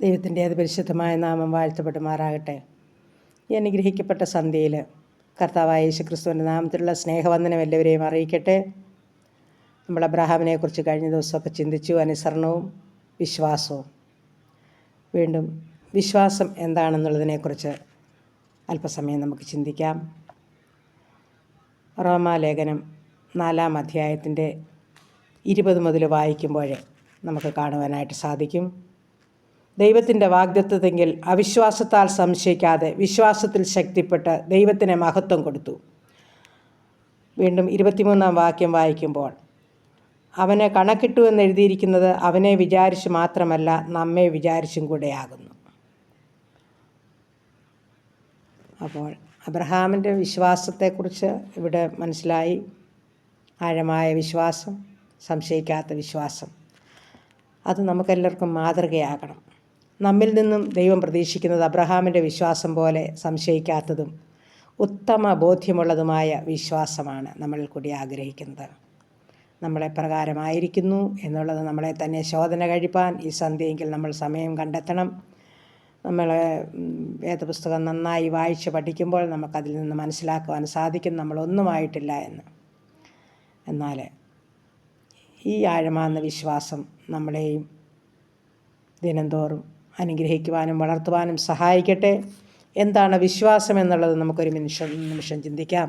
ദൈവത്തിൻ്റെ അതിപരിശുദ്ധമായ നാമം വാഴ്ത്തപ്പെടുമാറാകട്ടെ. ഈ അനുഗ്രഹിക്കപ്പെട്ട സന്ധ്യയിൽ കർത്താവായ യേശുക്രിസ്തുവിൻ്റെ നാമത്തിലുള്ള സ്നേഹവന്ദനം എല്ലാവരെയും അറിയിക്കട്ടെ. നമ്മൾ അബ്രഹാമിനെക്കുറിച്ച് കഴിഞ്ഞ ദിവസമൊക്കെ ചിന്തിച്ചു, അനുസരണവും വിശ്വാസവും. വീണ്ടും വിശ്വാസം എന്താണെന്നുള്ളതിനെക്കുറിച്ച് അല്പസമയം നമുക്ക് ചിന്തിക്കാം. റോമാലേഖനം 4-ാം അധ്യായത്തിൻ്റെ 20 മുതൽ വായിക്കുമ്പോൾ നമുക്ക് കാണുവാനായിട്ട് സാധിക്കും. ദൈവത്തിൻ്റെ വാഗ്ദത്തത്തെങ്കിൽ അവിശ്വാസത്താൽ സംശയിക്കാതെ വിശ്വാസത്തിൽ ശക്തിപ്പെട്ട് ദൈവത്തിന് മഹത്വം കൊടുത്തു. വീണ്ടും 23-ാം വാക്യം വായിക്കുമ്പോൾ, അവനെ കണക്കിട്ടു എന്നെഴുതിയിരിക്കുന്നത് അവനെ വിചാരിച്ചു മാത്രമല്ല, നമ്മെ വിചാരിച്ചും കൂടെയാകുന്നു. അപ്പോൾ അബ്രഹാമിൻ്റെ വിശ്വാസത്തെക്കുറിച്ച് ഇവിടെ മനസ്സിലായി. ആഴമായ വിശ്വാസം, സംശയിക്കാത്ത വിശ്വാസം. അത് നമുക്കെല്ലാവർക്കും മാതൃകയാകണം. നമ്മിൽ നിന്നും ദൈവം പ്രതീക്ഷിക്കുന്നത് അബ്രഹാമിൻ്റെ വിശ്വാസം പോലെ സംശയിക്കാത്തതും ഉത്തമ ബോധ്യമുള്ളതുമായ വിശ്വാസമാണ് നമ്മളിൽ കൂടി ആഗ്രഹിക്കുന്നത്. നമ്മളെ പ്രകാരമായിരിക്കുന്നു എന്നുള്ളത് നമ്മളെ തന്നെ ശോധന കഴിപ്പാൻ ഈ സന്ധ്യയെങ്കിൽ നമ്മൾ സമയം കണ്ടെത്തണം. നമ്മൾ വേദപുസ്തകം നന്നായി വായിച്ച് പഠിക്കുമ്പോൾ നമുക്കതിൽ നിന്ന് മനസ്സിലാക്കുവാൻ സാധിക്കും നമ്മളൊന്നുമായിട്ടില്ല എന്ന്. എന്നാൽ ഈ ആഴമാർന്ന വിശ്വാസം നമ്മളെയും ദിനംതോറും അനുഗ്രഹിക്കുവാനും വളർത്തുവാനും സഹായിക്കട്ടെ. എന്താണ് വിശ്വാസം എന്നുള്ളത് നമുക്കൊരു നിമിഷം ചിന്തിക്കാം.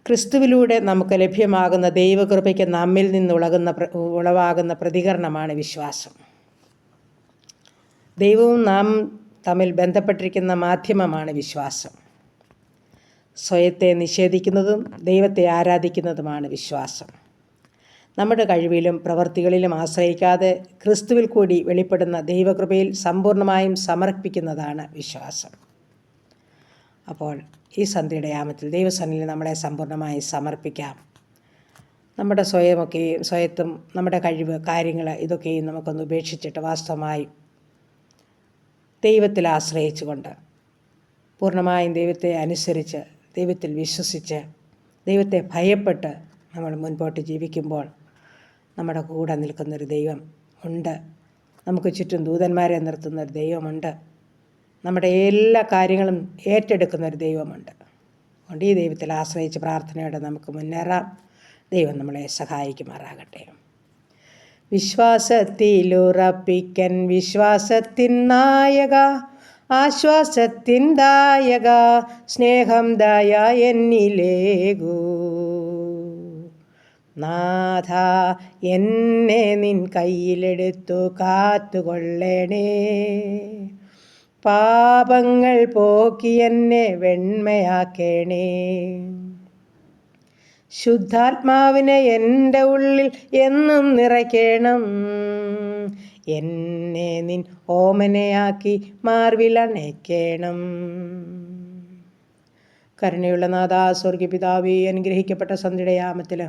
ക്രിസ്തുവിലൂടെ നമുക്ക് ലഭ്യമാകുന്ന ദൈവകൃപയ്ക്ക് നമ്മിൽ നിന്ന് ഉളവാകുന്ന പ്രതികരണമാണ് വിശ്വാസം. ദൈവവും നാം തമ്മിൽ ബന്ധപ്പെട്ടിരിക്കുന്ന മാധ്യമമാണ് വിശ്വാസം. സ്വയത്തെ നിഷേധിക്കുന്നതും ദൈവത്തെ ആരാധിക്കുന്നതുമാണ് വിശ്വാസം. നമ്മുടെ കഴിവിലും പ്രവൃത്തികളിലും ആശ്രയിക്കാതെ ക്രിസ്തുവിൽ കൂടി വെളിപ്പെടുന്ന ദൈവകൃപയിൽ സമ്പൂർണ്ണമായും സമർപ്പിക്കുന്നതാണ് വിശ്വാസം. അപ്പോൾ ഈ സന്ധ്യയുടെ യാമത്തിൽ ദൈവസന്നിധിയിൽ നമ്മളെ സമ്പൂർണ്ണമായി സമർപ്പിക്കാം. നമ്മുടെ സ്വയത്തും നമ്മുടെ കഴിവ്, കാര്യങ്ങൾ ഇതൊക്കെയും നമുക്കൊന്ന് ഉപേക്ഷിച്ചിട്ട് വാസ്തവമായും ദൈവത്തിൽ ആശ്രയിച്ചുകൊണ്ട് പൂർണ്ണമായും ദൈവത്തെ അനുസരിച്ച്, ദൈവത്തിൽ വിശ്വസിച്ച്, ദൈവത്തെ ഭയപ്പെട്ട് നമ്മൾ മുൻപോട്ട് ജീവിക്കുമ്പോൾ നമ്മുടെ കൂടെ നിൽക്കുന്നൊരു ദൈവം ഉണ്ട്. നമുക്ക് ചുറ്റും ദൂതന്മാരെ നിർത്തുന്നൊരു ദൈവമുണ്ട്. നമ്മുടെ എല്ലാ കാര്യങ്ങളും ഏറ്റെടുക്കുന്നൊരു ദൈവമുണ്ട്. അതുകൊണ്ട് ഈ ദൈവത്തിൽ ആശ്രയിച്ച് പ്രാർത്ഥനയോടെ നമുക്ക് മുന്നേറാം. ദൈവം നമ്മളെ സഹായിക്കുമാറാകട്ടെ. വിശ്വാസത്തിലുറപ്പിക്കൻ വിശ്വാസത്തിൻ നായക, ആശ്വാസത്തിൻ ദായക, സ്നേഹം ദയ എന്നിലേകൂ. നാഥ, എന്നെ നിൻ കയ്യിലെടുത്തു കാത്തുകൊള്ളണേ. പാപങ്ങൾ പോക്കി എന്നെ വെണ്മയാക്കണേ. ശുദ്ധാത്മാവിനെ എൻ്റെ ഉള്ളിൽ എന്നും നിറയ്ക്കണം. എന്നെ നിൻ ഓമനയാക്കി മാർവിലണയ്ക്കണം. കരുണയുള്ള നാഥ, സ്വർഗീയ പിതാവേ, അനുഗ്രഹിക്കപ്പെട്ട സന്ധ്യയുടെ യാമത്തിൽ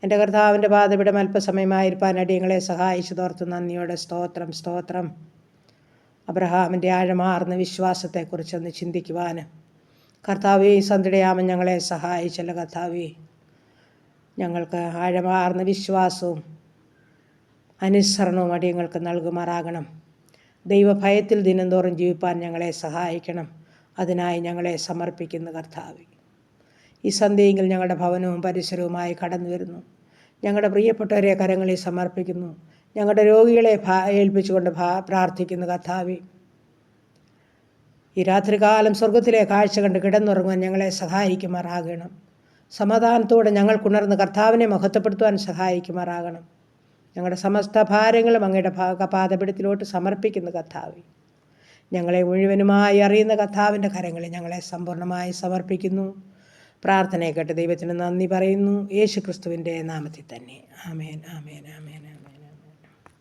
എൻ്റെ കർത്താവിൻ്റെ പാദപീഠം അല്പസമയമായിരിക്കാൻ അടിയങ്ങളെ സഹായിച്ചതോർത്ത് നന്ദിയോടെ സ്തോത്രം, സ്തോത്രം. അബ്രഹാമിൻ്റെ ആഴമാർന്ന വിശ്വാസത്തെക്കുറിച്ചൊന്ന് ചിന്തിക്കുവാൻ കർത്താവേ, ഈ സന്ധ്യയുടെ യാമം ഞങ്ങളെ സഹായിച്ചല്ലോ കർത്താവേ. ഞങ്ങൾക്ക് ആഴമാർന്ന വിശ്വാസവും അനുസരണവും അടിയങ്ങൾക്ക് നൽകുമാറാകണം. ദൈവഭയത്തിൽ ദിനംതോറും ജീവിപ്പാൻ ഞങ്ങളെ സഹായിക്കണം. അതിനായി ഞങ്ങളെ സമർപ്പിക്കുന്ന കർത്താവേ, ഈ സന്ധ്യയെങ്കിൽ ഞങ്ങളുടെ ഭവനവും പരിസരവുമായി കടന്നു വരുന്നു. ഞങ്ങളുടെ പ്രിയപ്പെട്ടവരെ കരങ്ങളിൽ സമർപ്പിക്കുന്നു. ഞങ്ങളുടെ രോഗികളെ ഏൽപ്പിച്ചുകൊണ്ട് പ്രാർത്ഥിക്കുന്നു കർത്താവേ. ഈ രാത്രികാലം സ്വർഗത്തിലെ കാഴ്ച കണ്ട് കിടന്നുറങ്ങുവാൻ ഞങ്ങളെ സഹായിക്കുമാറാകണം. സമാധാനത്തോടെ ഞങ്ങൾക്കുണർന്ന് കർത്താവിനെ മഹത്വപ്പെടുത്തുവാൻ സഹായിക്കുമാറാകണം. ഞങ്ങളുടെ സമസ്ത ഭാരങ്ങളും അങ്ങയുടെ പാദപീഠത്തിലോട്ട് സമർപ്പിക്കുന്ന കർത്താവേ, ഞങ്ങളെ മുഴുവനുമായി അറിയുന്ന കർത്താവിൻ്റെ കരങ്ങളിൽ ഞങ്ങളെ സമ്പൂർണ്ണമായി സമർപ്പിക്കുന്നു. പ്രാർത്ഥനയെ കേട്ട് ദൈവത്തിന് നന്ദി പറയുന്നു. യേശുക്രിസ്തുവിൻ്റെ നാമത്തിൽ തന്നെ. ആമേൻ, ആമേൻ, ആമേൻ.